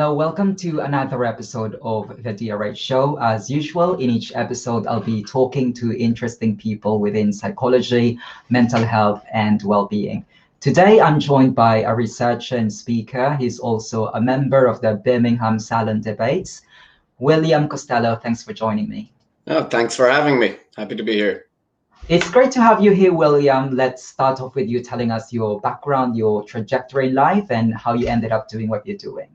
Costello. Welcome to another episode of the DRH Show. As usual, in each episode, I'll be talking to interesting people within psychology, mental health, and well-being. Today, I'm joined by a researcher and speaker. He's also a member of the Birmingham Salon Debates. William Costello, thanks for joining me. Oh, thanks for having me. Happy to be here. It's great to have you here, William. Let's start off with you telling us your background, your trajectory in life, and how you ended up doing what you're doing.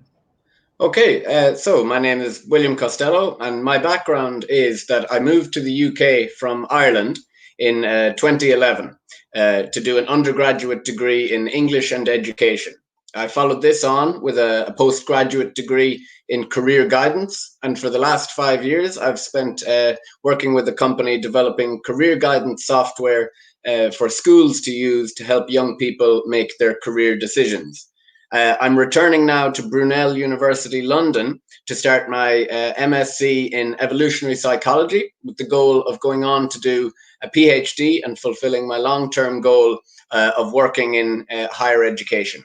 Okay, so my name is William Costello, and my background is that I moved to the UK from Ireland in 2011 to do an undergraduate degree in English and education. I followed this on with a postgraduate degree in career guidance, and for the last 5 years, I've spent working with a company developing career guidance software for schools to use to help young people make their career decisions. I'm returning now to Brunel University London to start my MSc in Evolutionary Psychology with the goal of going on to do a PhD and fulfilling my long-term goal of working in higher education.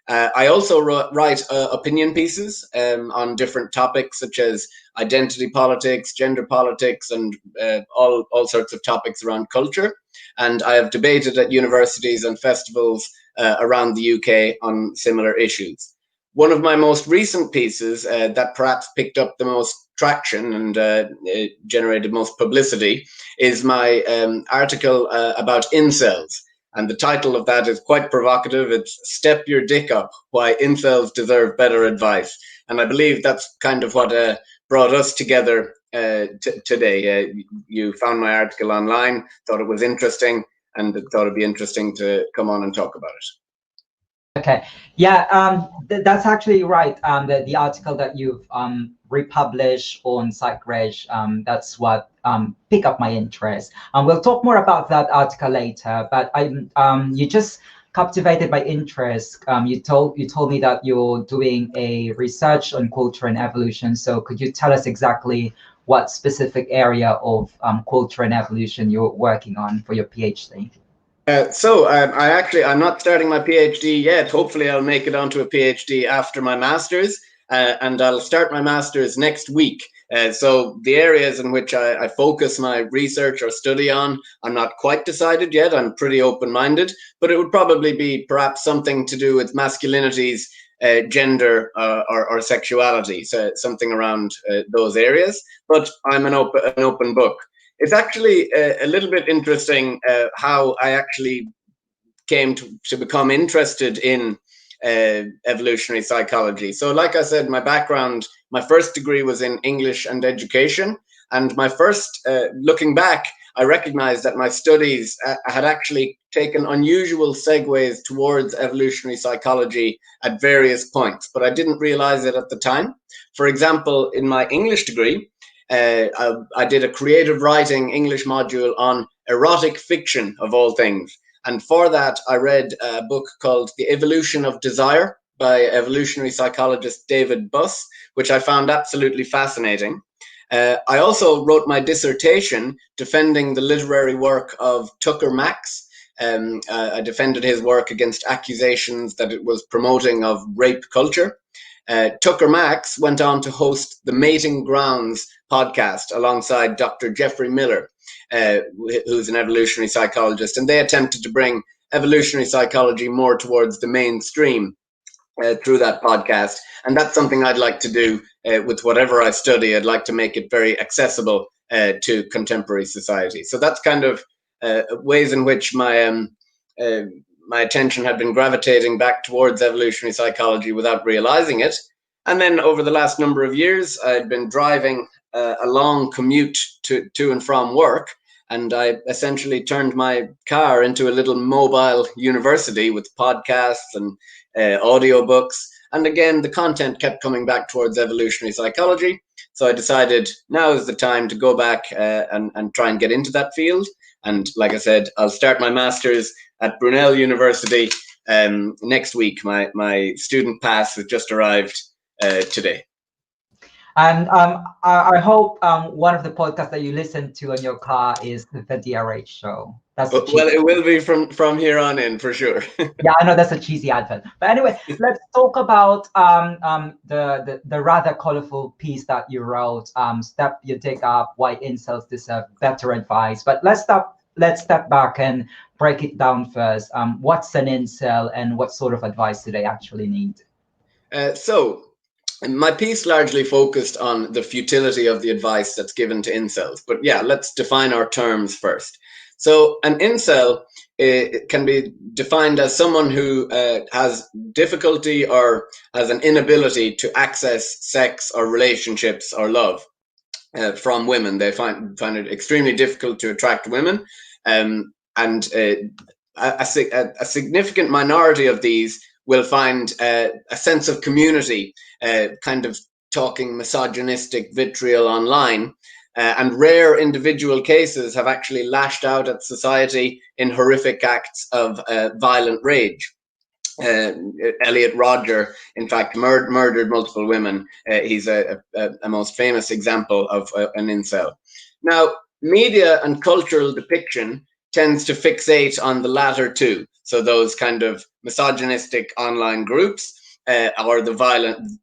I also write opinion pieces on different topics such as identity politics, gender politics, and all sorts of topics around culture. And I have debated at universities and festivals around the UK on similar issues. One of my most recent pieces that perhaps picked up the most traction and generated most publicity is my article about incels. And the title of that is quite provocative. It's Step Your Dick Up, Why Incels Deserve Better Advice. And I believe that's kind of what brought us together today. You found my article online, thought it was interesting, and thought it'd be interesting to come on and talk about it. Okay, yeah, that's actually right. The article that you've republished on PsychReg, that's what picked up my interest. We'll talk more about that article later, but you just captivated my interest. You told me that you're doing a research on culture and evolution. So could you tell us exactly what specific area of culture and evolution you're working on for your PhD? I'm not starting my PhD yet. Hopefully I'll make it onto a PhD after my master's, and I'll start my master's next week. So the areas in which I focus my research or study on, I'm not quite decided yet. I'm pretty open-minded, but it would probably be perhaps something to do with masculinities, gender, or sexuality, so something around those areas. But I'm an open book. It's actually a little bit interesting how I actually came to become interested in evolutionary psychology. So like I said, my background, my first degree was in English and education. And my first, looking back, I recognized that my studies had actually taken unusual segues towards evolutionary psychology at various points, but I didn't realize it at the time. For example, in my English degree, I did a creative writing English module on erotic fiction, of all things. And for that, I read a book called The Evolution of Desire by evolutionary psychologist David Buss, which I found absolutely fascinating. I also wrote my dissertation defending the literary work of Tucker Max. I defended his work against accusations that it was promoting of rape culture. Tucker Max went on to host the Mating Grounds podcast alongside Dr. Jeffrey Miller, who's an evolutionary psychologist, and they attempted to bring evolutionary psychology more towards the mainstream through that podcast. And that's something I'd like to do with whatever I study. I'd like to make it very accessible to contemporary society. So that's kind of ways in which my attention had been gravitating back towards evolutionary psychology without realizing it. And then over the last number of years, I'd been driving a long commute to and from work. And I essentially turned my car into a little mobile university with podcasts and audiobooks. And again, the content kept coming back towards evolutionary psychology. So I decided now is the time to go back and try and get into that field. And like I said, I'll start my master's at Brunel University next week. My student pass has just arrived today. And I hope one of the podcasts that you listen to in your car is the DRH show. That's the Well, it will be from here on in for sure. Yeah, I know that's a cheesy advert. But anyway, let's talk about the rather colorful piece that you wrote, Step You Dig Up, Why Incels Deserve Better Advice. But let's step back and break it down first. What's an incel and what sort of advice do they actually need? So my piece largely focused on the futility of the advice that's given to incels. But yeah, let's define our terms first. So an incel can be defined as someone who has difficulty or has an inability to access sex or relationships or love from women. They find it extremely difficult to attract women. And a significant minority of these will find a sense of community, kind of talking misogynistic vitriol online. And rare individual cases have actually lashed out at society in horrific acts of violent rage. Elliot Rodger, in fact, murdered multiple women. He's a most famous example of an incel. Now, media and cultural depiction tends to fixate on the latter two. So those kind of misogynistic online groups or the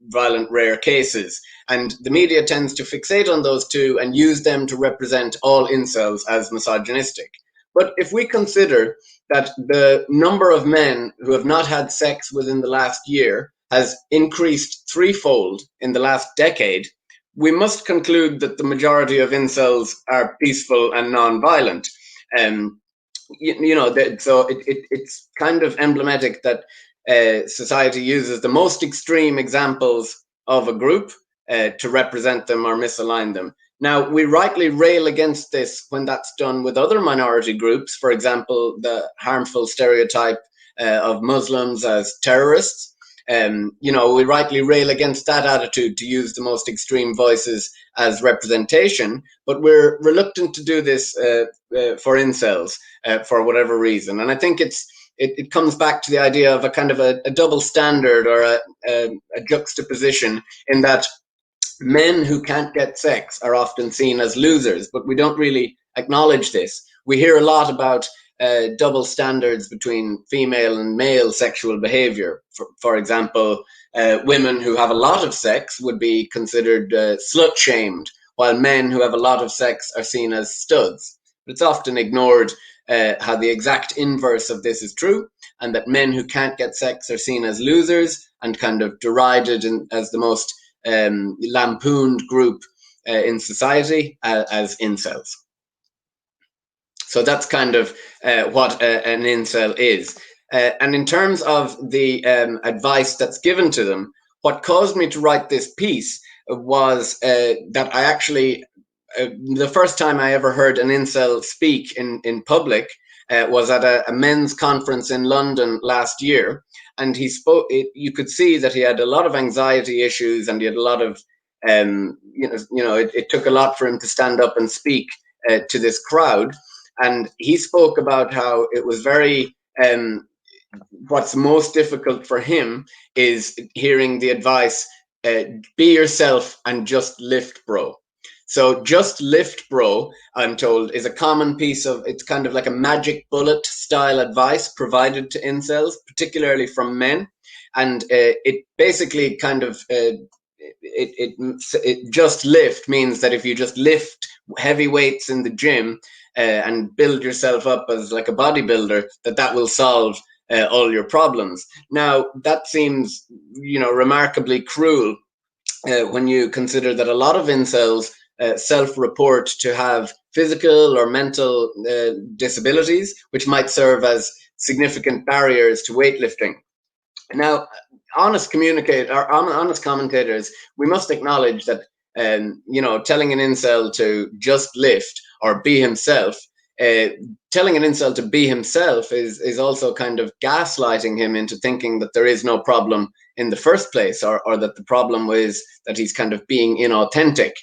violent rare cases. And the media tends to fixate on those two and use them to represent all incels as misogynistic. But if we consider that the number of men who have not had sex within the last year has increased threefold in the last decade, we must conclude that the majority of incels are peaceful and non-violent. So it's kind of emblematic that society uses the most extreme examples of a group to represent them or misalign them. Now, we rightly rail against this when that's done with other minority groups. For example, the harmful stereotype of Muslims as terrorists. We rightly rail against that attitude to use the most extreme voices as representation, but we're reluctant to do this for incels for whatever reason. And I think it comes back to the idea of a kind of a double standard or a juxtaposition, in that men who can't get sex are often seen as losers, but we don't really acknowledge this. We hear a lot about double standards between female and male sexual behavior. For example, women who have a lot of sex would be considered slut-shamed, while men who have a lot of sex are seen as studs. But it's often ignored how the exact inverse of this is true, and that men who can't get sex are seen as losers and kind of derided as the most lampooned group in society as incels. So that's kind of what an incel is. And in terms of the advice that's given to them, what caused me to write this piece was that I actually, the first time I ever heard an incel speak in public was at a men's conference in London last year. And he spoke. You could see that he had a lot of anxiety issues, and he had a lot of, it took a lot for him to stand up and speak to this crowd. And he spoke about how it was very. What's most difficult for him is hearing the advice: be yourself and just lift, bro. So just lift, bro, I'm told, is a common piece of, it's kind of like a magic bullet style advice provided to incels, particularly from men. And it basically kind of, it just lift means that if you just lift heavy weights in the gym and build yourself up as like a bodybuilder, that will solve all your problems. Now, that seems, remarkably cruel when you consider that a lot of incels self-report to have physical or mental disabilities, which might serve as significant barriers to weightlifting. Now, honest commentators, we must acknowledge that telling an incel to just lift or be himself, telling an incel to be himself is also kind of gaslighting him into thinking that there is no problem in the first place, or that the problem is that he's kind of being inauthentic.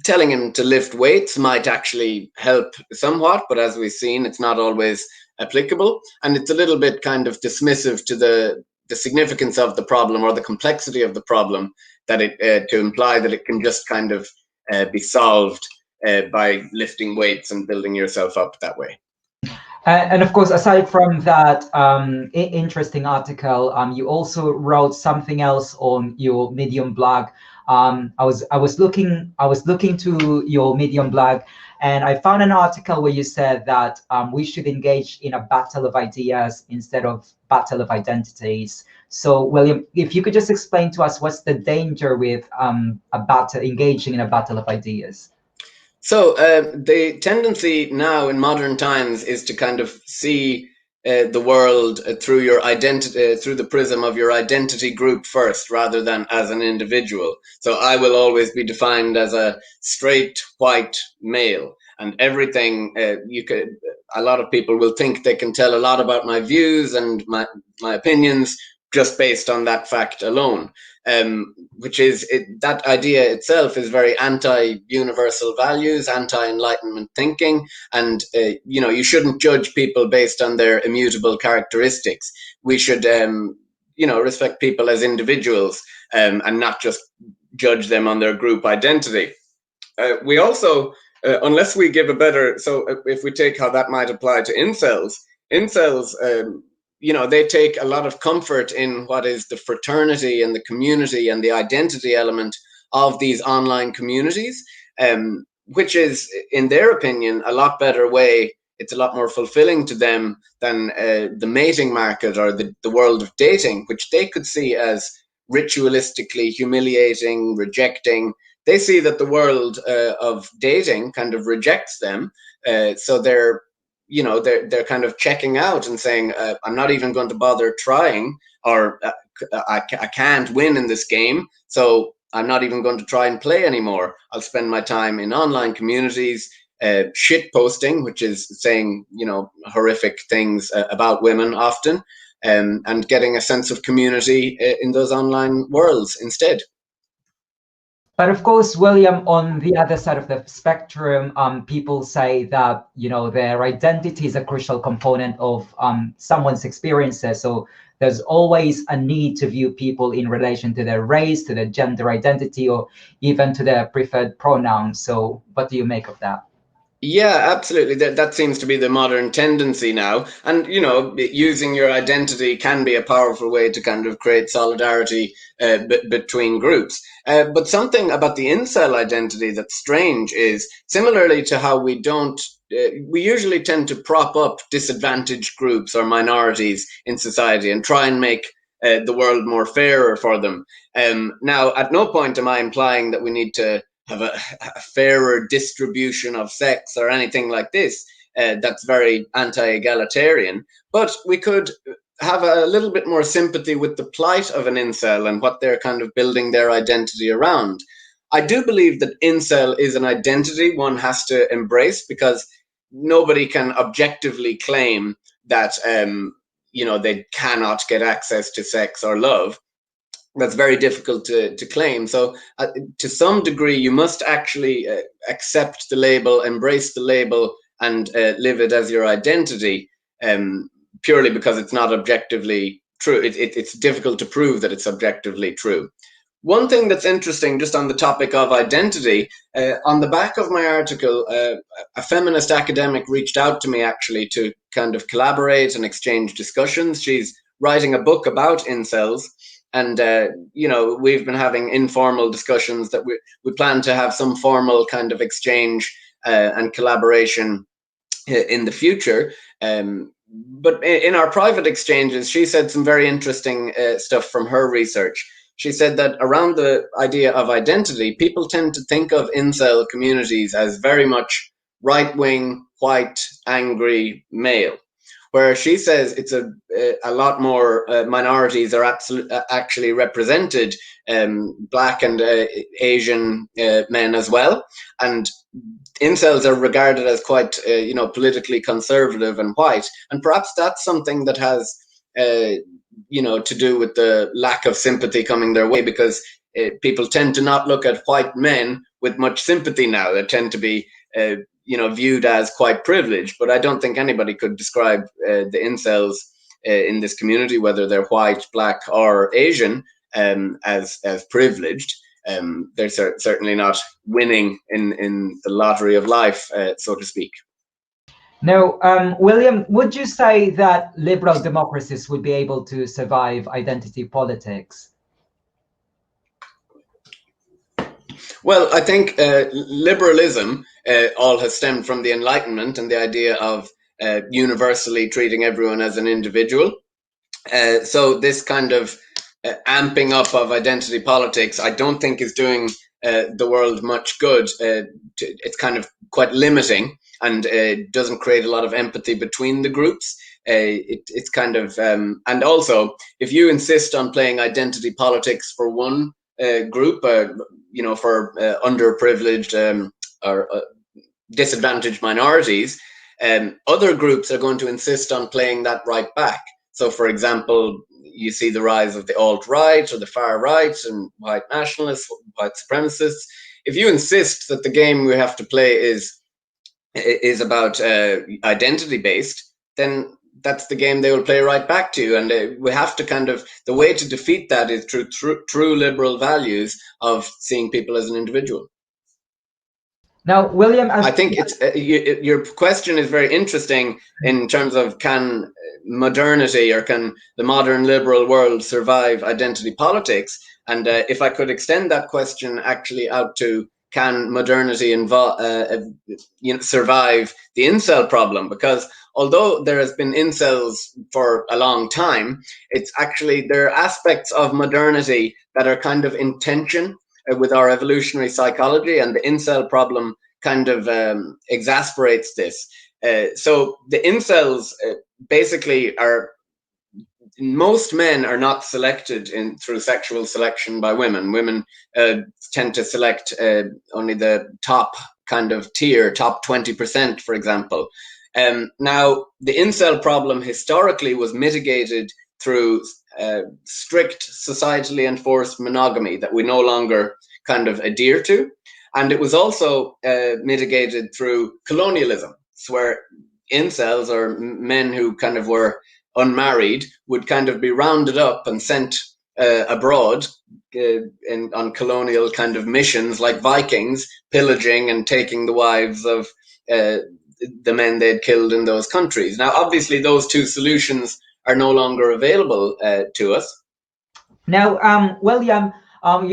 Telling him to lift weights might actually help somewhat, but as we've seen, it's not always applicable, and it's a little bit kind of dismissive to the significance of the problem or the complexity of the problem, that it to imply that it can just kind of be solved by lifting weights and building yourself up that way. And of course, aside from that interesting article, you also wrote something else on your Medium blog. I was looking to your Medium blog, and I found an article where you said that we should engage in a battle of ideas instead of battle of identities. So, William, if you could just explain to us what's the danger with engaging in a battle of ideas. So the tendency now in modern times is to kind of see the world through your identity, through the prism of your identity group first, rather than as an individual. So I will always be defined as a straight white male, and everything a lot of people will think they can tell a lot about my views and my opinions just based on that fact alone. Which is that idea itself is very anti-universal values, anti-enlightenment thinking, and you shouldn't judge people based on their immutable characteristics. We should respect people as individuals, and not just judge them on their group identity. We also, unless we give a better, so if we take how that might apply to incels, they take a lot of comfort in what is the fraternity and the community and the identity element of these online communities, which is, in their opinion, a lot better way. It's a lot more fulfilling to them than the mating market or the world of dating, which they could see as ritualistically humiliating, rejecting. They see that the world of dating kind of rejects them. So they're kind of checking out and saying, I'm not even going to bother trying, or I can't win in this game, so I'm not even going to try and play anymore. I'll spend my time in online communities, shit posting, which is saying, horrific things about women often, and getting a sense of community in those online worlds instead. But of course, William, on the other side of the spectrum, people say that, their identity is a crucial component of someone's experiences. So there's always a need to view people in relation to their race, to their gender identity, or even to their preferred pronouns. So what do you make of that? Yeah, absolutely. That seems to be the modern tendency now. And, using your identity can be a powerful way to kind of create solidarity between groups. But something about the incel identity that's strange is, similarly to how we usually tend to prop up disadvantaged groups or minorities in society and try and make the world more fairer for them. Now, at no point am I implying that we need to have a fairer distribution of sex or anything like this. That's very anti-egalitarian. But we could have a little bit more sympathy with the plight of an incel and what they're kind of building their identity around. I do believe that incel is an identity one has to embrace, because nobody can objectively claim that they cannot get access to sex or love. That's very difficult to claim. So to some degree, you must actually accept the label, embrace the label, and live it as your identity, purely because it's not objectively true. It's difficult to prove that it's objectively true. One thing that's interesting, just on the topic of identity, on the back of my article, a feminist academic reached out to me actually to kind of collaborate and exchange discussions. She's writing a book about incels. And, we've been having informal discussions that we plan to have some formal kind of exchange and collaboration in the future. But in our private exchanges, she said some very interesting stuff from her research. She said that around the idea of identity, people tend to think of incel communities as very much right-wing, white, angry, male. Where she says it's a lot more minorities are actually represented, Black and Asian men as well, and incels are regarded as quite politically conservative and white, and perhaps that's something that has to do with the lack of sympathy coming their way, because people tend to not look at white men with much sympathy now. They tend to be viewed as quite privileged. But I don't think anybody could describe the incels in this community, whether they're white, Black, or Asian, as privileged, they're certainly not winning in the lottery of life, so to speak. Now, William, would you say that liberal democracies would be able to survive identity politics? Well, I think liberalism all has stemmed from the Enlightenment and the idea of universally treating everyone as an individual. So this kind of amping up of identity politics, I don't think is doing the world much good. It's kind of quite limiting, and doesn't create a lot of empathy between the groups. It's kind of, and also, if you insist on playing identity politics for one group, for underprivileged or disadvantaged minorities, other groups are going to insist on playing that right back. So, for example, you see the rise of the alt-right or the far right and white nationalists, white supremacists. If you insist that the game we have to play is about identity-based, then that's the game they will play right back to. And we have to the way to defeat that is through true liberal values of seeing people as an individual. Now, William, I think it's your question is very interesting in terms of can modernity or can the modern liberal world survive identity politics? And if I could extend that question actually out to can modernity survive the incel problem? Because although there has been incels for a long time, it's actually there are aspects of modernity that are kind of in tension with our evolutionary psychology, and the incel problem kind of exasperates this. So the incels basically are, most men are not selected through sexual selection by women. Women tend to select only the top kind of tier, top 20%, for example. Now, the incel problem historically was mitigated through strict societally enforced monogamy that we no longer kind of adhere to. And it was also mitigated through colonialism, where incels, or men who kind of were unmarried, would kind of be rounded up and sent abroad on colonial kind of missions like Vikings, pillaging and taking the wives of the men they'd killed in those countries. Now, obviously, those two solutions are no longer available to us. Now, William,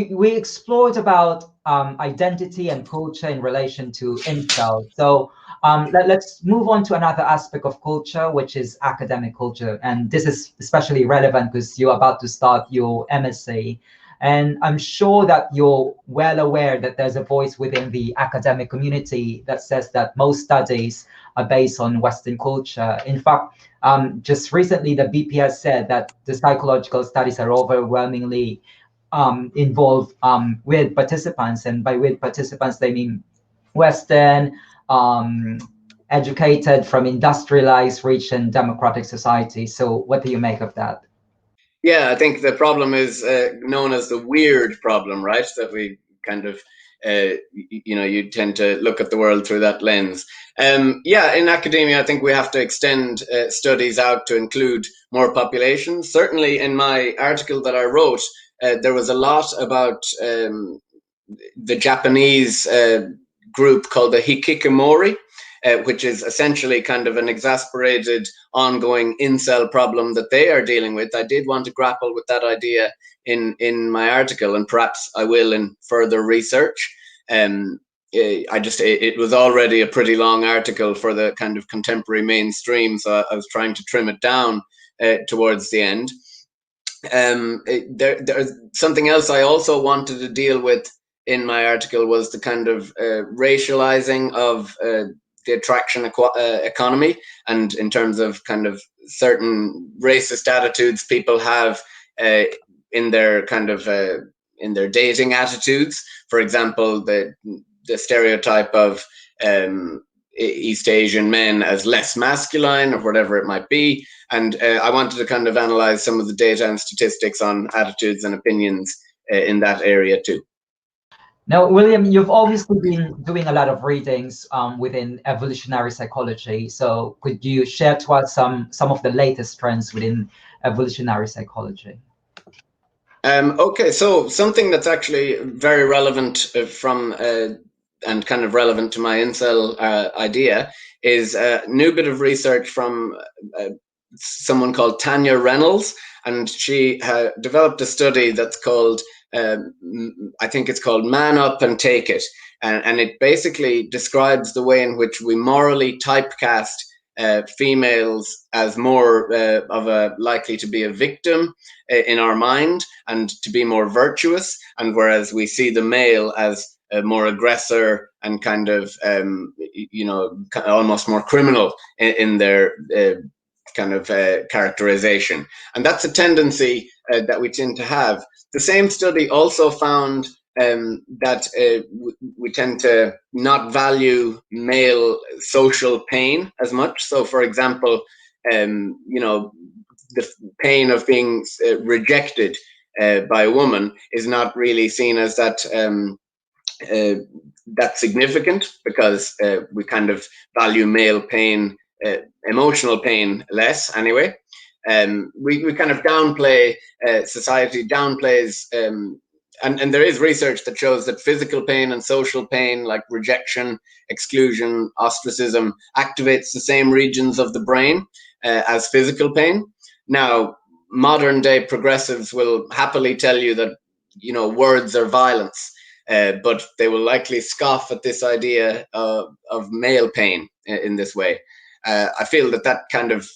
we explored about identity and culture in relation to incel. So let's move on to another aspect of culture, which is academic culture. And this is especially relevant because you're about to start your MSc. And I'm sure that you're well aware that there's a voice within the academic community that says that most studies are based on Western culture. In fact, just recently, the BPS said that the psychological studies are overwhelmingly involved with participants, and by with participants they mean Western, educated from industrialized, rich and democratic society. So what do you make of that? Yeah, I think the problem is known as the weird problem, right? That we kind of you tend to look at the world through that lens. Yeah, in academia, I think we have to extend studies out to include more populations. Certainly in my article that I wrote, there was a lot about the Japanese group called the Hikikomori, which is essentially kind of an exasperated, ongoing incel problem that they are dealing with. I did want to grapple with that idea in my article, and perhaps I will in further research. It was already a pretty long article for the kind of contemporary mainstream, so I was trying to trim it down towards the end. There's something else I also wanted to deal with in my article was the kind of racializing of the attraction economy, and in terms of kind of certain racist attitudes people have in their kind of in their dating attitudes. For example, the stereotype of East Asian men as less masculine, or whatever it might be. And I wanted to kind of analyze some of the data and statistics on attitudes and opinions in that area too. Now, William, you've obviously been doing a lot of readings within evolutionary psychology. So could you share to us some of the latest trends within evolutionary psychology? Okay, so something that's actually very relevant and kind of relevant to my incel idea is a new bit of research from someone called Tanya Reynolds, and she developed a study that's called, I think it's called Man Up and Take It. And it basically describes the way in which we morally typecast females as more of a likely to be a victim in our mind and to be more virtuous, and whereas we see the male as a more aggressor and kind of almost more criminal in their kind of characterization. And that's a tendency that we tend to have. The same study also found that we tend to not value male social pain as much. So, for example, the pain of being rejected by a woman is not really seen as that significant, because we kind of value male pain, emotional pain, less anyway. We kind of downplay, society downplays, and there is research that shows that physical pain and social pain, like rejection, exclusion, ostracism, activates the same regions of the brain as physical pain. Now, modern day progressives will happily tell you that, words are violence, but they will likely scoff at this idea of male pain in this way. I feel that kind of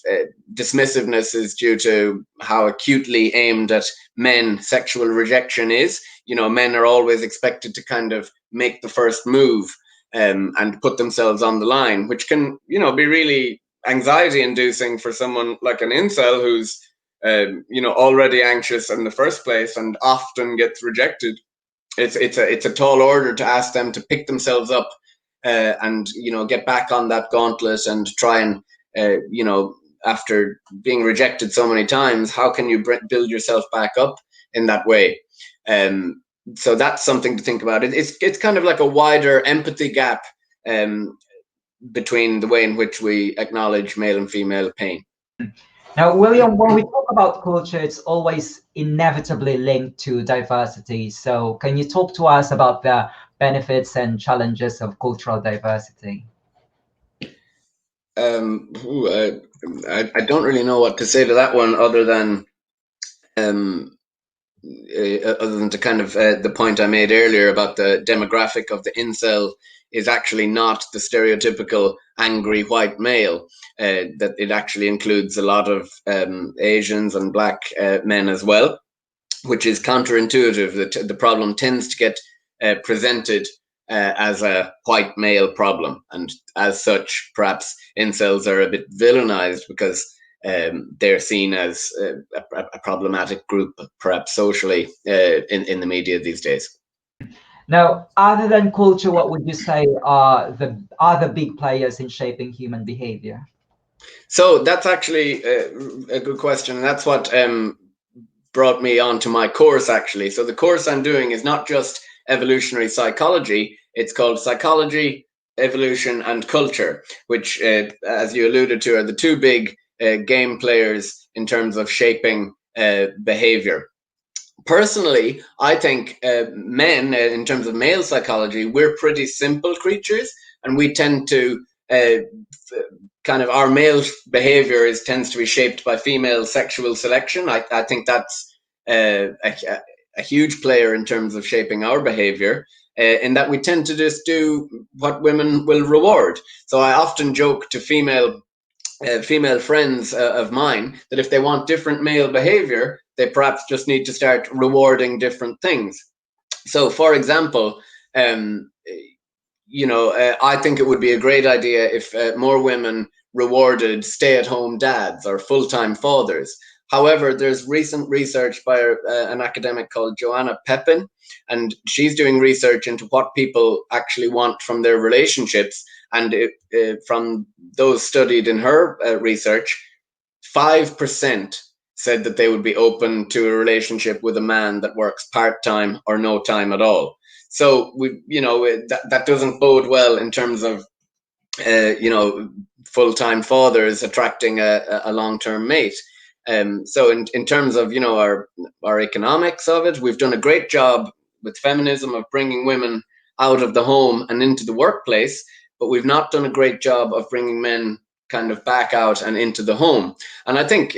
dismissiveness is due to how acutely aimed at men sexual rejection is. Men are always expected to kind of make the first move and put themselves on the line, which can, be really anxiety inducing for someone like an incel who's, already anxious in the first place and often gets rejected. It's a tall order to ask them to pick themselves up and get back on that gauntlet and try and after being rejected so many times, how can you build yourself back up in that way? So that's something to think about. It's kind of like a wider empathy gap between the way in which we acknowledge male and female pain. Now, William, when we talk about culture, it's always inevitably linked to diversity. So can you talk to us about the benefits and challenges of cultural diversity? I don't really know what to say to that one, other than to kind of the point I made earlier about the demographic of the incel is actually not the stereotypical angry white male. That it actually includes a lot of Asians and black men as well, which is counterintuitive. The problem tends to get presented as a white male problem, and as such, perhaps incels are a bit villainized because they're seen as a problematic group, perhaps socially, in the media these days. Now, other than culture, what would you say are the other big players in shaping human behavior? So that's actually a good question. That's what brought me onto my course, actually. So the course I'm doing is not just evolutionary psychology. It's called Psychology, Evolution, and Culture, which, as you alluded to, are the two big game players in terms of shaping behavior. Personally, I think men, in terms of male psychology, we're pretty simple creatures, and we tend to kind of, our male behavior tends to be shaped by female sexual selection. I think that's a huge player in terms of shaping our behavior, in that we tend to just do what women will reward. So I often joke to female friends of mine that if they want different male behavior, they perhaps just need to start rewarding different things. So, for example, I think it would be a great idea if more women rewarded stay-at-home dads or full-time fathers. However, there's recent research by an academic called Joanna Pepin, and she's doing research into what people actually want from their relationships. And from those studied in her research, 5% said that they would be open to a relationship with a man that works part-time or no time at all. So that doesn't bode well in terms of full-time fathers attracting a long-term mate. So in terms of, you know, our economics of it, we've done a great job with feminism of bringing women out of the home and into the workplace, but we've not done a great job of bringing men kind of back out and into the home. And I think,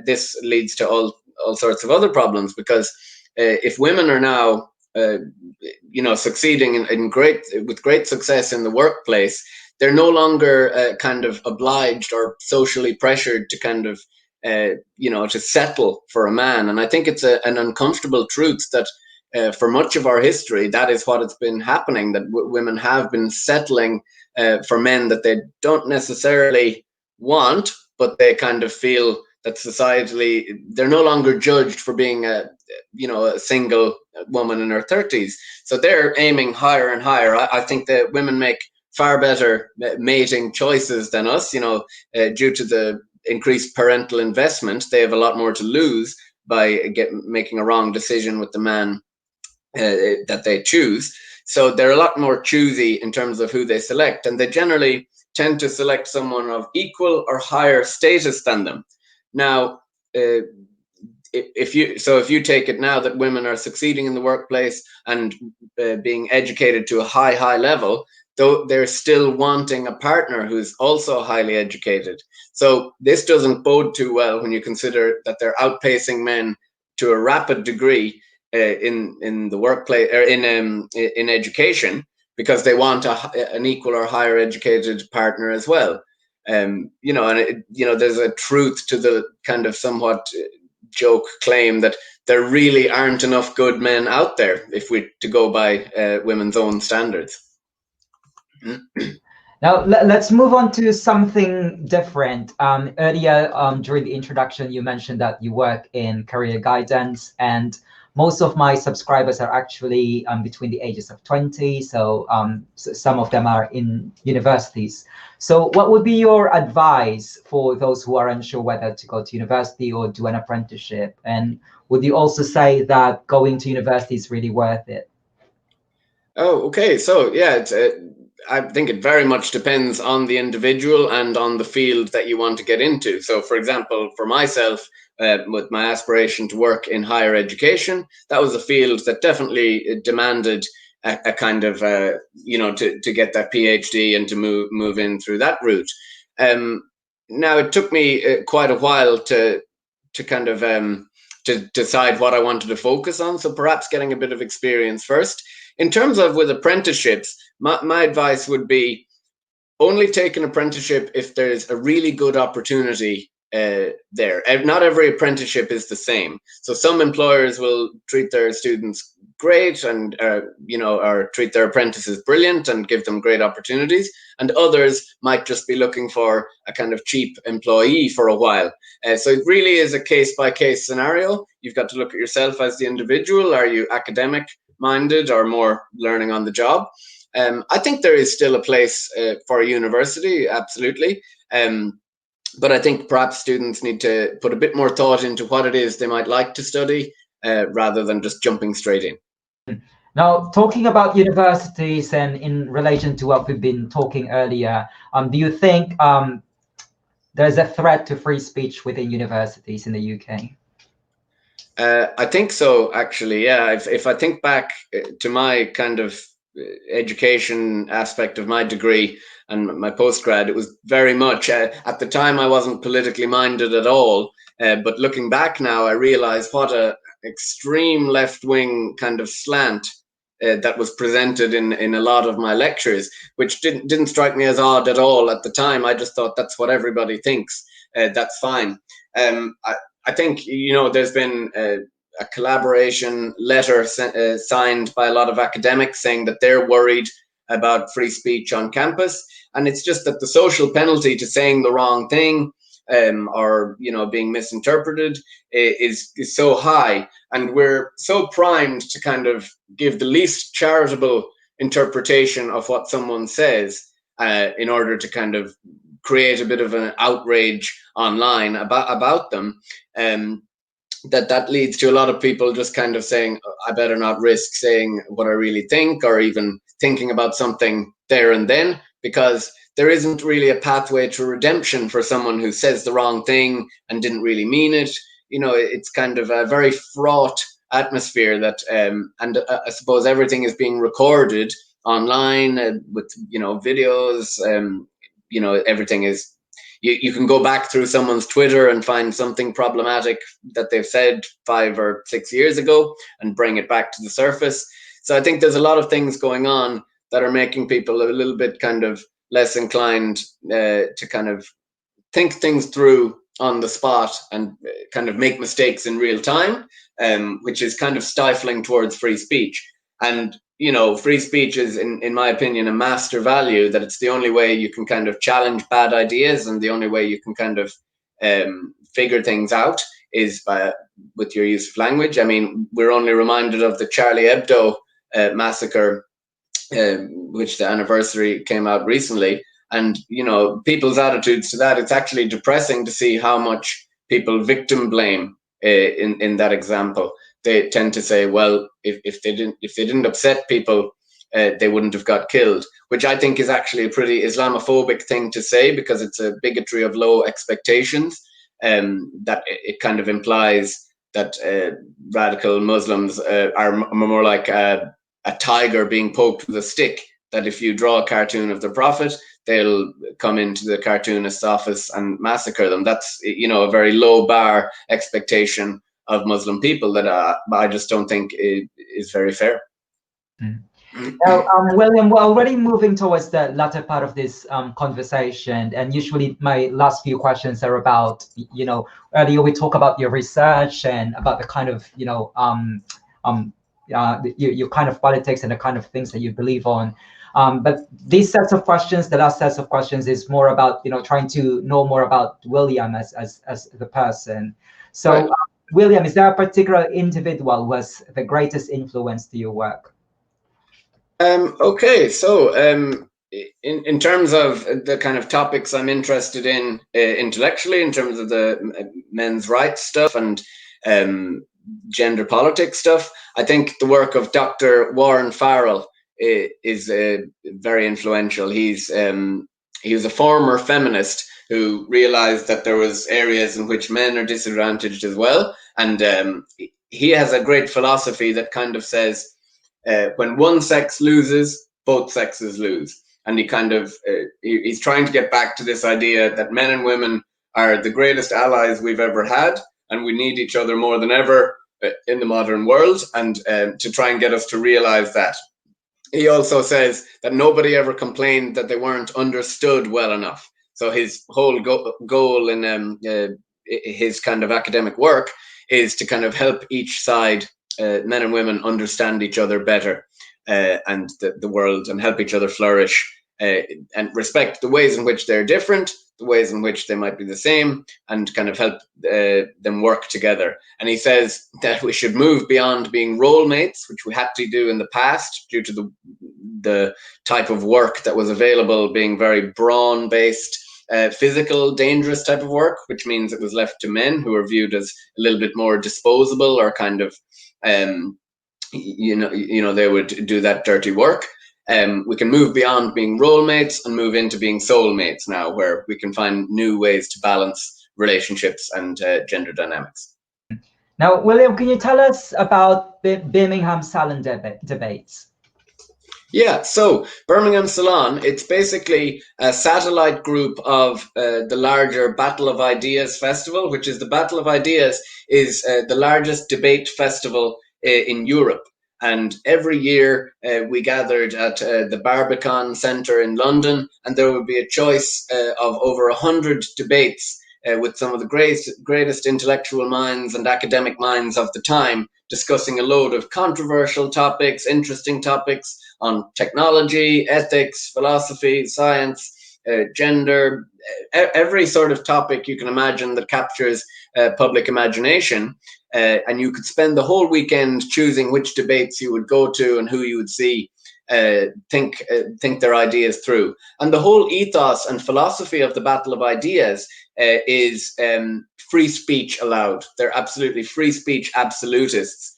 this leads to all sorts of other problems, because if women are now, succeeding with great success in the workplace, they're no longer kind of obliged or socially pressured to kind of, to settle for a man. And I think it's an uncomfortable truth that for much of our history, that is what has been happening, that women have been settling for men that they don't necessarily want, but they kind of feel that societally they're no longer judged for being a single woman in her 30s. So they're aiming higher and higher. I think that women make far better mating choices than us, due to the increased parental investment. They have a lot more to lose by making a wrong decision with the man that they choose. So they're a lot more choosy in terms of who they select, and they generally tend to select someone of equal or higher status than them. Now, if you take it now that women are succeeding in the workplace and being educated to a high level, though they're still wanting a partner who's also highly educated. So this doesn't bode too well when you consider that they're outpacing men to a rapid degree in the workplace or in education, because they want an equal or higher educated partner as well. And there's a truth to the kind of somewhat joke claim that there really aren't enough good men out there, if we to go by women's own standards. Now, let's move on to something different. Earlier, during the introduction, you mentioned that you work in career guidance, and most of my subscribers are actually between the ages of 20. So some of them are in universities. So what would be your advice for those who are unsure whether to go to university or do an apprenticeship? And would you also say that going to university is really worth it? Oh, okay. So yeah, I think it very much depends on the individual and on the field that you want to get into. So, for example, for myself, with my aspiration to work in higher education, that was a field that definitely demanded a kind of, to get that PhD and to move in through that route. Now, it took me quite a while to kind of to decide what I wanted to focus on. So perhaps getting a bit of experience first. In terms of with apprenticeships, my advice would be only take an apprenticeship if there's a really good opportunity there. Not every apprenticeship is the same. So some employers will treat their students great and or treat their apprentices brilliant and give them great opportunities, and others might just be looking for a kind of cheap employee for a while. So it really is a case-by-case scenario. You've got to look at yourself as the individual. Are you academic minded or more learning on the job? I think there is still a place for a university, absolutely. But I think perhaps students need to put a bit more thought into what it is they might like to study rather than just jumping straight in. Now, talking about universities and in relation to what we've been talking earlier, do you think there's a threat to free speech within universities in the UK? I think so, actually. Yeah, if I think back to my kind of education aspect of my degree and my postgrad, it was very much at the time I wasn't politically minded at all. But looking back now, I realize what a extreme left-wing kind of slant that was presented in a lot of my lectures, which didn't strike me as odd at all at the time. I just thought that's what everybody thinks. That's fine. I think, there's been a collaboration letter signed by a lot of academics saying that they're worried about free speech on campus. And it's just that the social penalty to saying the wrong thing or being misinterpreted is so high, and we're so primed to kind of give the least charitable interpretation of what someone says in order to kind of create a bit of an outrage online about them, that leads to a lot of people just kind of saying, I better not risk saying what I really think or even thinking about something there and then, because there isn't really a pathway to redemption for someone who says the wrong thing and didn't really mean it. You know, it's kind of a very fraught atmosphere that, and I suppose everything is being recorded online with, you know, videos. You know, everything is, you can go back through someone's Twitter and find something problematic that they've said 5 or 6 years ago and bring it back to the surface. So I think there's a lot of things going on that are making people a little bit kind of less inclined to kind of think things through on the spot and kind of make mistakes in real time, which is kind of stifling towards free speech. And, you know, free speech is, in my opinion, a master value, that it's the only way you can kind of challenge bad ideas, and the only way you can kind of figure things out is with your use of language. I mean, we're only reminded of the Charlie Hebdo massacre, which the anniversary came out recently. And, you know, people's attitudes to that, it's actually depressing to see how much people victim blame in that example. They tend to say, well, if they didn't upset people, they wouldn't have got killed, which I think is actually a pretty Islamophobic thing to say, because it's a bigotry of low expectations. That it kind of implies that radical Muslims are more like a tiger being poked with a stick, that if you draw a cartoon of the Prophet, they'll come into the cartoonist's office and massacre them. That's, you know, a very low bar expectation of Muslim people that I just don't think is very fair. Now, William, we're already moving towards the latter part of this conversation, and usually my last few questions are about, you know, earlier we talk about your research and about the kind of, you know, your kind of politics and the kind of things that you believe on. But these sets of questions, the last sets of questions, is more about, you know, trying to know more about William as the person. So, right. William, is there a particular individual who has the greatest influence to your work? Okay, so in terms of the kind of topics I'm interested in intellectually, in terms of the men's rights stuff and gender politics stuff, I think the work of Dr. Warren Farrell is very influential. He was a former feminist who realized that there was areas in which men are disadvantaged as well, and he has a great philosophy that kind of says, when one sex loses, both sexes lose. And he kind of he's trying to get back to this idea that men and women are the greatest allies we've ever had, and we need each other more than ever in the modern world, and to try and get us to realize that. He also says that nobody ever complained that they weren't understood well enough. So his whole goal in his kind of academic work is to kind of help each side, men and women, understand each other better, and the world, and help each other flourish, and respect the ways in which they're different, the ways in which they might be the same, and kind of help them work together. And he says that we should move beyond being role mates, which we had to do in the past due to the type of work that was available being very brawn-based, physical, dangerous type of work, which means it was left to men who are viewed as a little bit more disposable, or kind of, you know, they would do that dirty work. We can move beyond being role mates and move into being soulmates now, where we can find new ways to balance relationships and gender dynamics. Now, William, can you tell us about the Birmingham Salon debates? Yeah, so Birmingham Salon, it's basically a satellite group of the larger Battle of Ideas festival, which is the Battle of Ideas is the largest debate festival in Europe. And every year we gathered at the Barbican Centre in London, and there would be a choice of over 100 debates with some of the greatest intellectual minds and academic minds of the time, discussing a load of controversial topics, interesting topics on technology, ethics, philosophy, science, gender, every sort of topic you can imagine that captures public imagination. And you could spend the whole weekend choosing which debates you would go to and who you would see think their ideas through. And the whole ethos and philosophy of the Battle of Ideas is free speech allowed. They're absolutely free speech absolutists.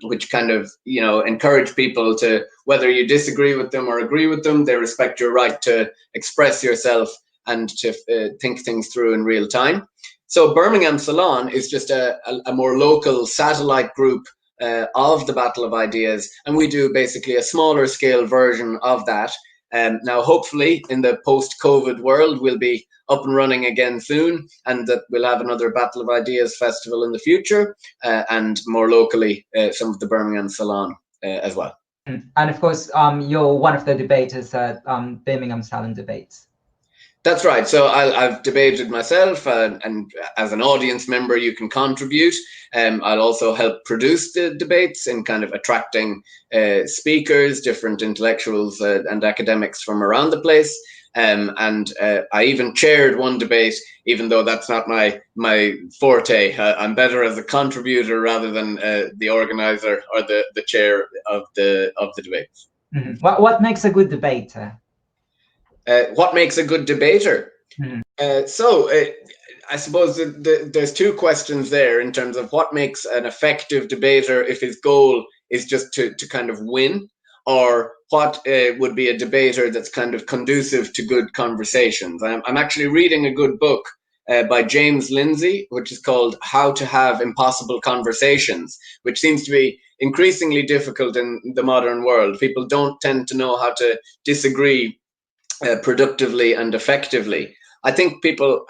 which kind of, encourage people to, whether you disagree with them or agree with them, they respect your right to express yourself and to think things through in real time. So Birmingham Salon is just a more local satellite group of the Battle of Ideas, and we do basically a smaller scale version of that. Now, hopefully, in the post-COVID world, we'll be up and running again soon, and that we'll have another Battle of Ideas festival in the future, and more locally, some of the Birmingham Salon as well. And of course, you're one of the debaters at Birmingham Salon Debates. That's right. So I've debated myself, and as an audience member, you can contribute. I'll also help produce the debates in kind of attracting speakers, different intellectuals and academics from around the place. And I even chaired one debate, even though that's not my forte. I'm better as a contributor rather than the organizer or the chair of the debates. Mm-hmm. What makes a good debater? What makes a good debater? So I suppose there's two questions there in terms of what makes an effective debater if his goal is just to kind of win, or what would be a debater that's kind of conducive to good conversations. I'm actually reading a good book by James Lindsay, which is called How to Have Impossible Conversations, which seems to be increasingly difficult in the modern world. People don't tend to know how to disagree productively and effectively. I think people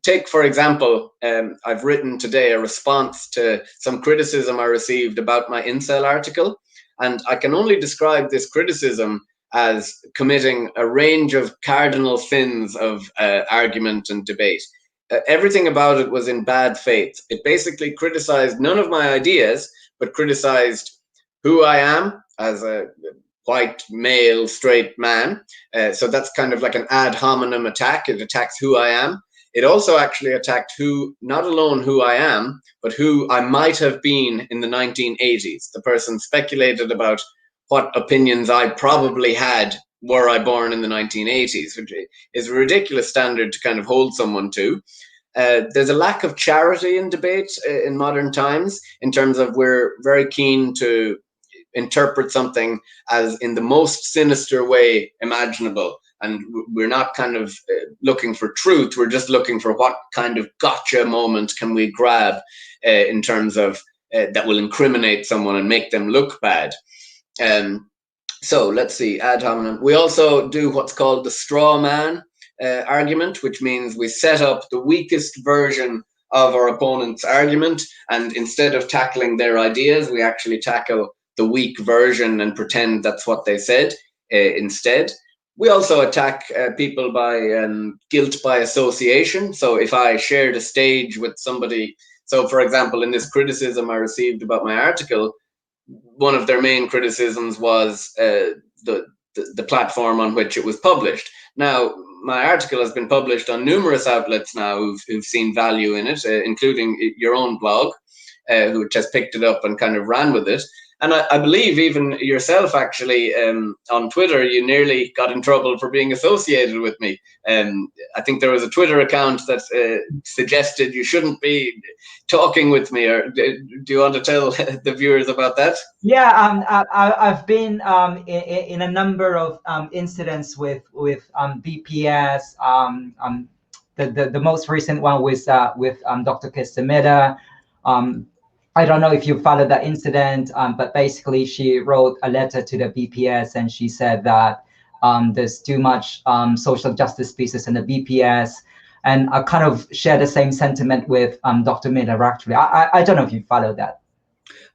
take, for example, I've written today a response to some criticism I received about my Incel article, and I can only describe this criticism as committing a range of cardinal sins of argument and debate. Everything about it was in bad faith. It basically criticized none of my ideas, but criticized who I am as a white, male, straight man. So that's kind of like an ad hominem attack. It attacks who I am. It also actually attacked not alone who I am, but who I might have been in the 1980s. The person speculated about what opinions I probably had were I born in the 1980s, which is a ridiculous standard to kind of hold someone to. There's a lack of charity in debate in modern times, in terms of we're very keen to interpret something as in the most sinister way imaginable, and we're not kind of looking for truth. We're just looking for what kind of gotcha moment can we grab in terms of that will incriminate someone and make them look bad. So let's see, ad hominem. We also do what's called the straw man argument, which means we set up the weakest version of our opponent's argument, and instead of tackling their ideas, we actually tackle the weak version and pretend that's what they said instead. We also attack people by guilt by association. So if I shared a stage with somebody, so for example, in this criticism I received about my article, one of their main criticisms was the platform on which it was published. Now, my article has been published on numerous outlets now who've seen value in it, including your own blog, which has picked it up and kind of ran with it. And I believe even yourself, actually, on Twitter, you nearly got in trouble for being associated with me. I think there was a Twitter account that suggested you shouldn't be talking with me. Or do you want to tell the viewers about that? Yeah, I've been in a number of incidents with BPS. The most recent one was with Dr. Costello. I don't know if you followed that incident, but basically she wrote a letter to the BPS, and she said that there's too much social justice pieces in the BPS. And I kind of share the same sentiment with Dr. Miller, actually. I don't know if you followed that.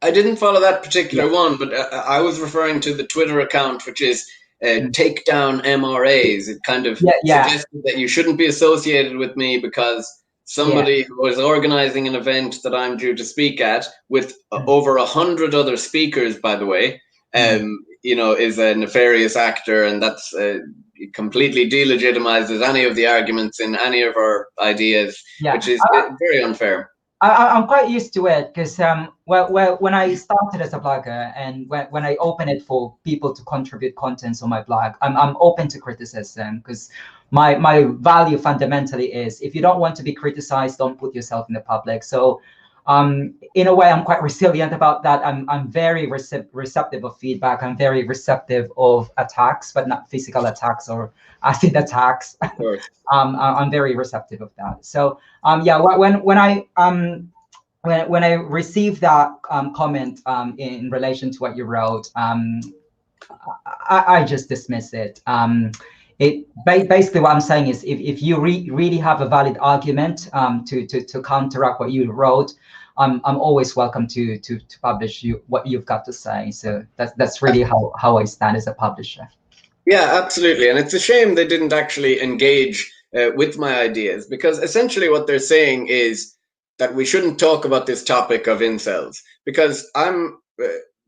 I didn't follow that particular one, but I was referring to the Twitter account, which is Take Down MRAs. It kind of suggested that you shouldn't be associated with me because somebody who was organizing an event that I'm due to speak at with over 100 other speakers, by the way, is a nefarious actor, and that's completely delegitimizes any of the arguments in any of our ideas, which is very unfair. I'm quite used to it because when I started as a blogger, and when I open it for people to contribute contents on my blog, I'm open to criticism, because my value fundamentally is, if you don't want to be criticized, don't put yourself in the public. So in a way, I'm quite resilient about that. I'm very receptive of feedback. I'm very receptive of attacks, but not physical attacks or acid attacks. Of course. I'm very receptive of that. So yeah, when I received that comment in relation to what you wrote, I just dismiss it. Basically what I'm saying is if you really have a valid argument to counteract what you wrote, I'm always welcome to publish what you've got to say. So that's really how I stand as a publisher. Yeah, absolutely. And it's a shame they didn't actually engage with my ideas, because essentially what they're saying is that we shouldn't talk about this topic of incels, because I'm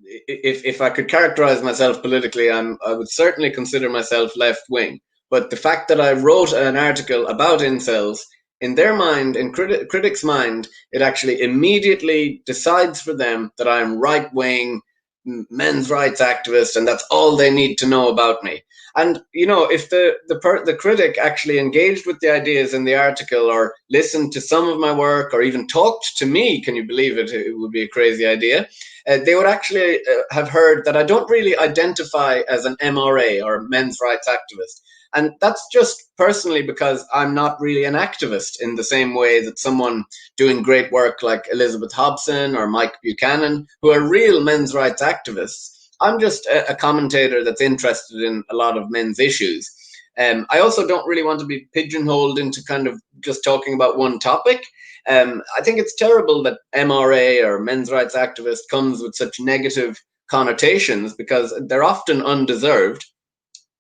if I could characterize myself politically, I would certainly consider myself left wing. But the fact that I wrote an article about incels, in their mind, in critics' mind, it actually immediately decides for them that I'm right wing, men's rights activist, and that's all they need to know about me. And you know, if the critic actually engaged with the ideas in the article, or listened to some of my work, or even talked to me, can you believe it? It would be a crazy idea. They would actually have heard that I don't really identify as an MRA, or men's rights activist. And that's just personally because I'm not really an activist in the same way that someone doing great work like Elizabeth Hobson or Mike Buchanan, who are real men's rights activists. I'm just a commentator that's interested in a lot of men's issues. I also don't really want to be pigeonholed into kind of just talking about one topic. I think it's terrible that MRA, or men's rights activist, comes with such negative connotations, because they're often undeserved.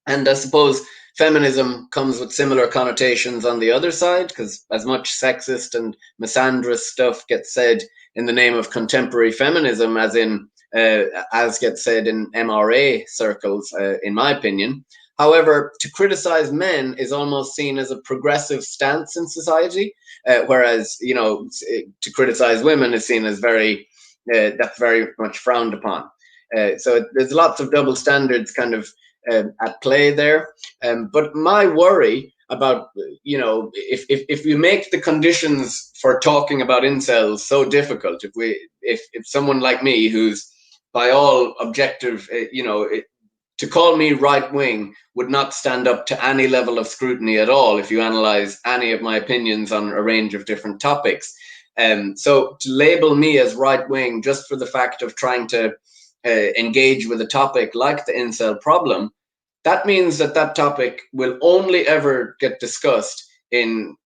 And I suppose feminism comes with similar connotations on the other side, because as much sexist and misandrous stuff gets said in the name of contemporary feminism as gets said in MRA circles, in my opinion. However, to criticize men is almost seen as a progressive stance in society, whereas, you know, to criticize women is seen as that's very much frowned upon. So there's lots of double standards kind of at play there. But my worry about, you know, if we make the conditions for talking about incels so difficult, if someone like me, who's by all objective, to call me right wing would not stand up to any level of scrutiny at all if you analyze any of my opinions on a range of different topics. So to label me as right wing just for the fact of trying to engage with a topic like the incel problem, that means that topic will only ever get discussed in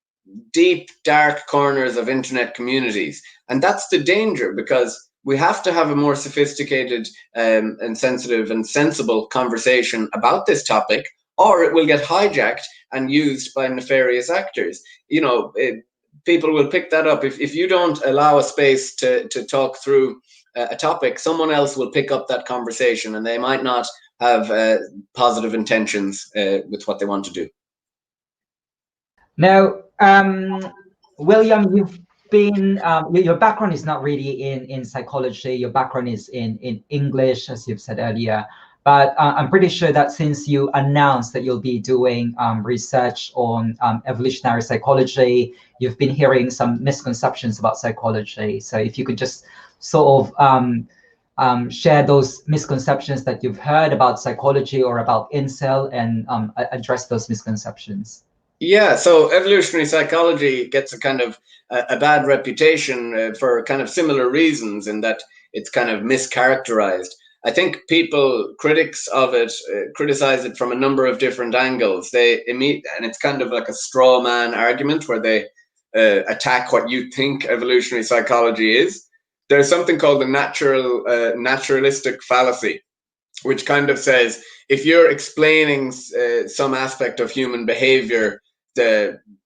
deep, dark corners of internet communities. And that's the danger, because we have to have a more sophisticated and sensitive and sensible conversation about this topic, or it will get hijacked and used by nefarious actors. You know, people will pick that up. If you don't allow a space to talk through a topic, someone else will pick up that conversation, and they might not have positive intentions with what they want to do. Now, William, you've been your background is not really in psychology. Your background is in English, as you've said earlier. But I'm pretty sure that since you announced that you'll be doing research on evolutionary psychology, you've been hearing some misconceptions about psychology. So if you could just sort of share those misconceptions that you've heard about psychology or about incel, and address those misconceptions. Yeah, so evolutionary psychology gets a kind of a bad reputation for kind of similar reasons, in that it's kind of mischaracterized. I think critics of it, criticize it from a number of different angles. And it's kind of like a straw man argument where they attack what you think evolutionary psychology is. There's something called the naturalistic fallacy, which kind of says if you're explaining some aspect of human behavior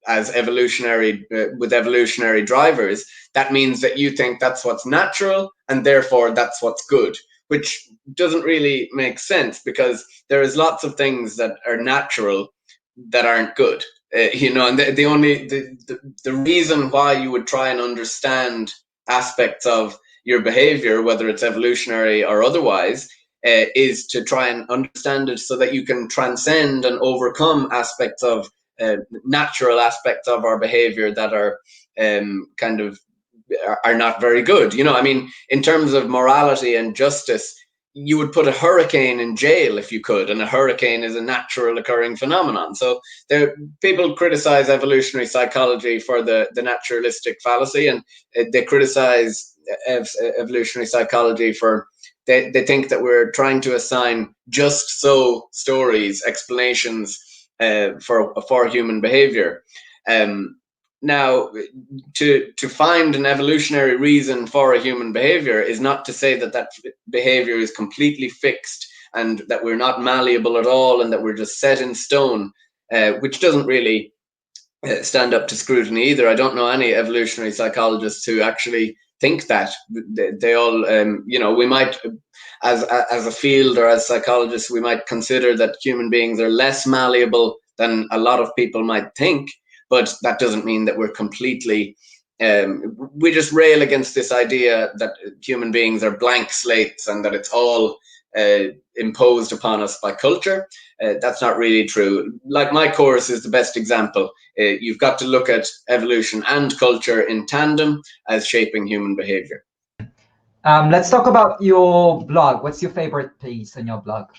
as evolutionary with evolutionary drivers, that means that you think that's what's natural and therefore that's what's good, which doesn't really make sense, because there is lots of things that are natural that aren't good. And the reason why you would try and understand aspects of your behavior, whether it's evolutionary or otherwise, is to try and understand it so that you can transcend and overcome aspects of natural aspects of our behavior that are kind of are not very good. You know, I mean, in terms of morality and justice, you would put a hurricane in jail if you could, and a hurricane is a natural occurring phenomenon. So people criticize evolutionary psychology for the naturalistic fallacy, and they criticize evolutionary psychology for they think that we're trying to assign just so stories, explanations for human behavior. Now, to find an evolutionary reason for a human behavior is not to say that that behavior is completely fixed and that we're not malleable at all and that we're just set in stone, which doesn't really stand up to scrutiny either. I don't know any evolutionary psychologists who actually think that. They all, you know, we might, as a field or as psychologists, we might consider that human beings are less malleable than a lot of people might think. But that doesn't mean that we're completely, we just rail against this idea that human beings are blank slates and that it's all imposed upon us by culture. That's not really true. Like, my course is the best example. You've got to look at evolution and culture in tandem as shaping human behavior. Let's talk about your blog. What's your favorite piece on your blog?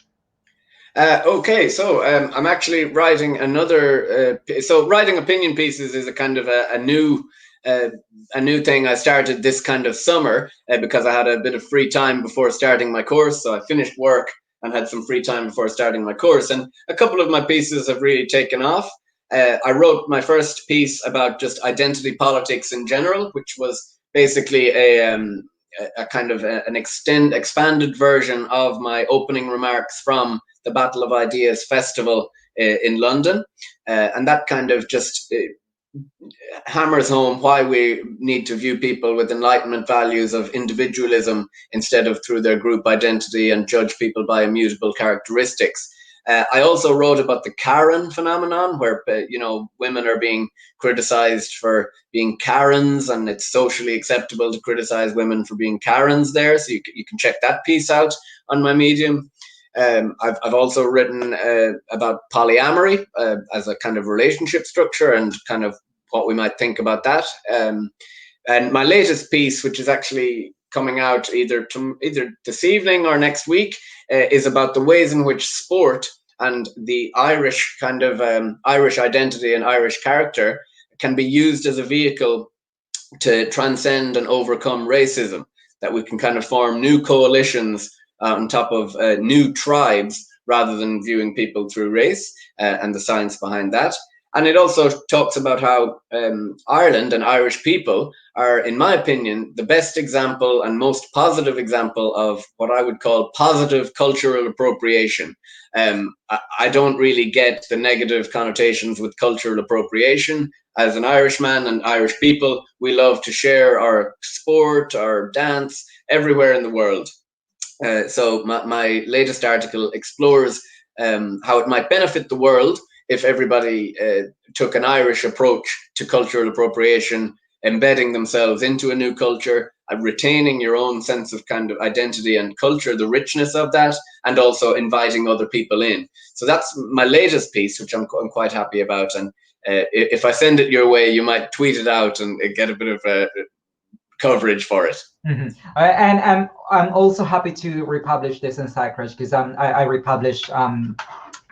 Okay, so I'm actually writing another. So writing opinion pieces is a kind of a new thing I started this kind of summer because I had a bit of free time before starting my course. So I finished work and had some free time before starting my course, and a couple of my pieces have really taken off. I wrote my first piece about just identity politics in general, which was basically a kind of an expanded version of my opening remarks from the Battle of Ideas Festival in London. And that kind of just hammers home why we need to view people with Enlightenment values of individualism instead of through their group identity and judge people by immutable characteristics. I also wrote about the Karen phenomenon, where you know, women are being criticized for being Karens, and it's socially acceptable to criticize women for being Karens there. So you can check that piece out on my Medium. I've also written about polyamory as a kind of relationship structure and kind of what we might think about that. And my latest piece, which is actually coming out either this evening or next week, is about the ways in which sport and the Irish kind of Irish identity and Irish character can be used as a vehicle to transcend and overcome racism, that we can kind of form new coalitions on top of new tribes rather than viewing people through race and the science behind that. And it also talks about how Ireland and Irish people are, in my opinion, the best example and most positive example of what I would call positive cultural appropriation. I don't really get the negative connotations with cultural appropriation. As an Irishman and Irish people, we love to share our sport, our dance, everywhere in the world. So my latest article explores how it might benefit the world if everybody took an Irish approach to cultural appropriation, embedding themselves into a new culture, retaining your own sense of kind of identity and culture, the richness of that, and also inviting other people in. So that's my latest piece, which I'm quite happy about. And if I send it your way, you might tweet it out and get a bit of coverage for it. Mm-hmm. And I'm also happy to republish this in PsychRage, because I republish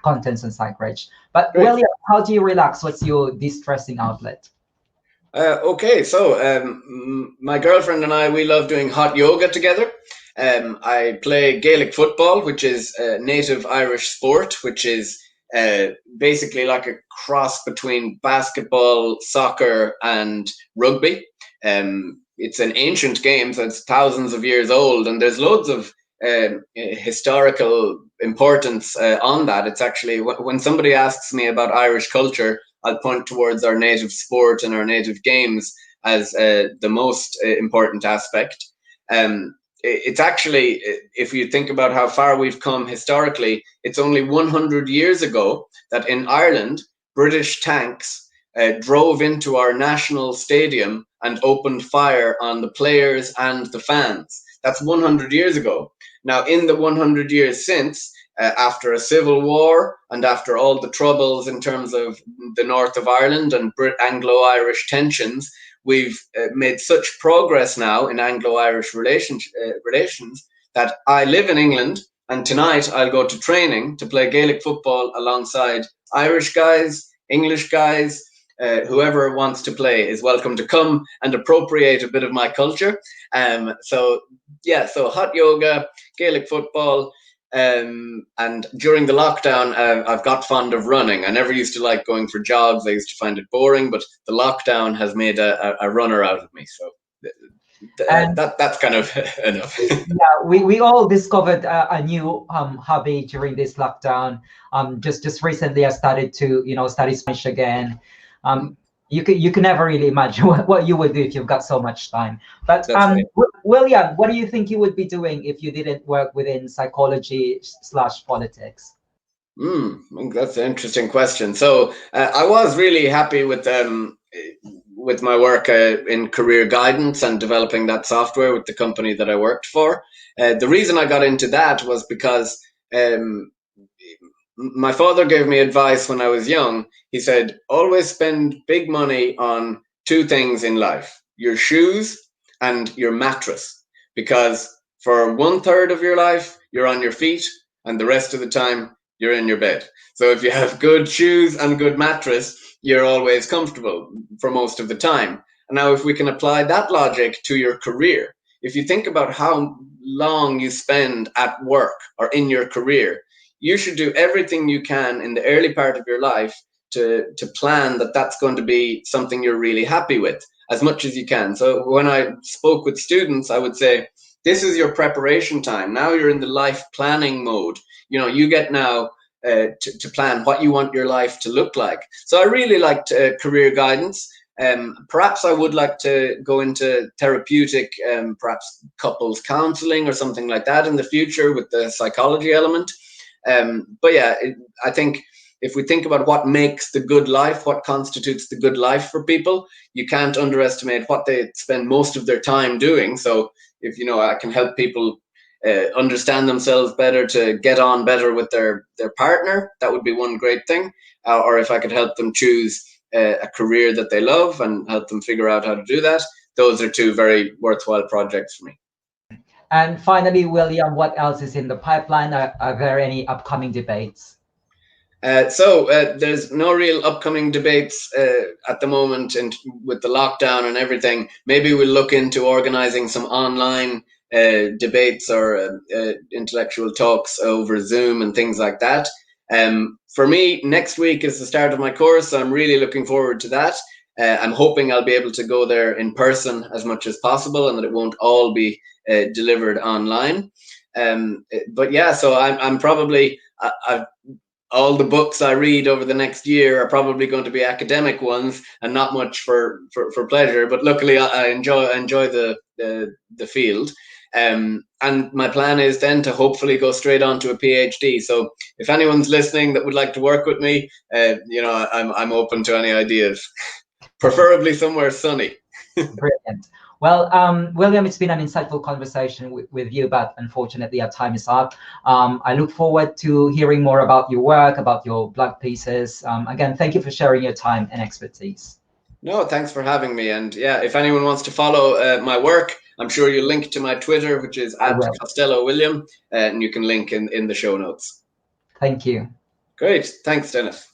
contents in PsychRage. But Great. William, how do you relax? What's your de-stressing outlet? Okay, so my girlfriend and I, we love doing hot yoga together. I play Gaelic football, which is a native Irish sport, which is basically like a cross between basketball, soccer, and rugby. It's an ancient game, so it's thousands of years old, and there's loads of historical importance on that. It's actually, when somebody asks me about Irish culture, I'll point towards our native sport and our native games as the most important aspect. It's actually, if you think about how far we've come historically, it's only 100 years ago that in Ireland, British tanks drove into our national stadium and opened fire on the players and the fans. That's 100 years ago. Now, in the 100 years since, after a civil war and after all the troubles in terms of the north of Ireland and Anglo-Irish tensions, we've made such progress now in Anglo-Irish relations that I live in England, and tonight I'll go to training to play Gaelic football alongside Irish guys, English guys. Whoever wants to play is welcome to come and appropriate a bit of my culture. So hot yoga, Gaelic football, and during the lockdown, I've got fond of running. I never used to like going for jogs. I used to find it boring, but the lockdown has made a runner out of me. So that's kind of enough. Yeah, we all discovered a new hobby during this lockdown. Just recently I started to study Spanish again. You can never really imagine what you would do if you've got so much time. But Right. William, what do you think you would be doing if you didn't work within psychology/politics? That's an interesting question. So I was really happy with my work in career guidance and developing that software with the company that I worked for. The reason I got into that was because my father gave me advice when I was young. He said, always spend big money on two things in life, your shoes and your mattress, because for 1/3 of your life, you're on your feet, and the rest of the time, you're in your bed. So if you have good shoes and good mattress, you're always comfortable for most of the time. And now if we can apply that logic to your career, if you think about how long you spend at work or in your career, you should do everything you can in the early part of your life to plan that that's going to be something you're really happy with as much as you can. So when I spoke with students, I would say, this is your preparation time. Now you're in the life planning mode. You get now to plan what you want your life to look like. So I really liked career guidance. Perhaps I would like to go into therapeutic, perhaps couples counseling or something like that in the future with the psychology element. But yeah, I think if we think about what makes the good life, what constitutes the good life for people, you can't underestimate what they spend most of their time doing. So if I can help people understand themselves better, to get on better with their partner, that would be one great thing. Or if I could help them choose a career that they love and help them figure out how to do that, those are two very worthwhile projects for me. And finally, William, what else is in the pipeline? Are there any upcoming debates? So there's no real upcoming debates at the moment, and with the lockdown and everything, maybe we'll look into organizing some online debates or intellectual talks over Zoom and things like that. For me, next week is the start of my course, so I'm really looking forward to that. I'm hoping I'll be able to go there in person as much as possible, and that it won't all be delivered online. But yeah, so I'm probably all the books I read over the next year are probably going to be academic ones and not much for pleasure. But luckily, I enjoy the field. And my plan is then to hopefully go straight on to a PhD. So if anyone's listening that would like to work with me, I'm open to any ideas, preferably somewhere sunny. Brilliant. Well, William, it's been an insightful conversation with you, but unfortunately our time is up. I look forward to hearing more about your work, about your blog pieces. Again, thank you for sharing your time and expertise. No, thanks for having me. And yeah, if anyone wants to follow my work, I'm sure you'll link to my Twitter, which is @Costello William, and you can link in the show notes. Thank you. Great. Thanks, Dennis.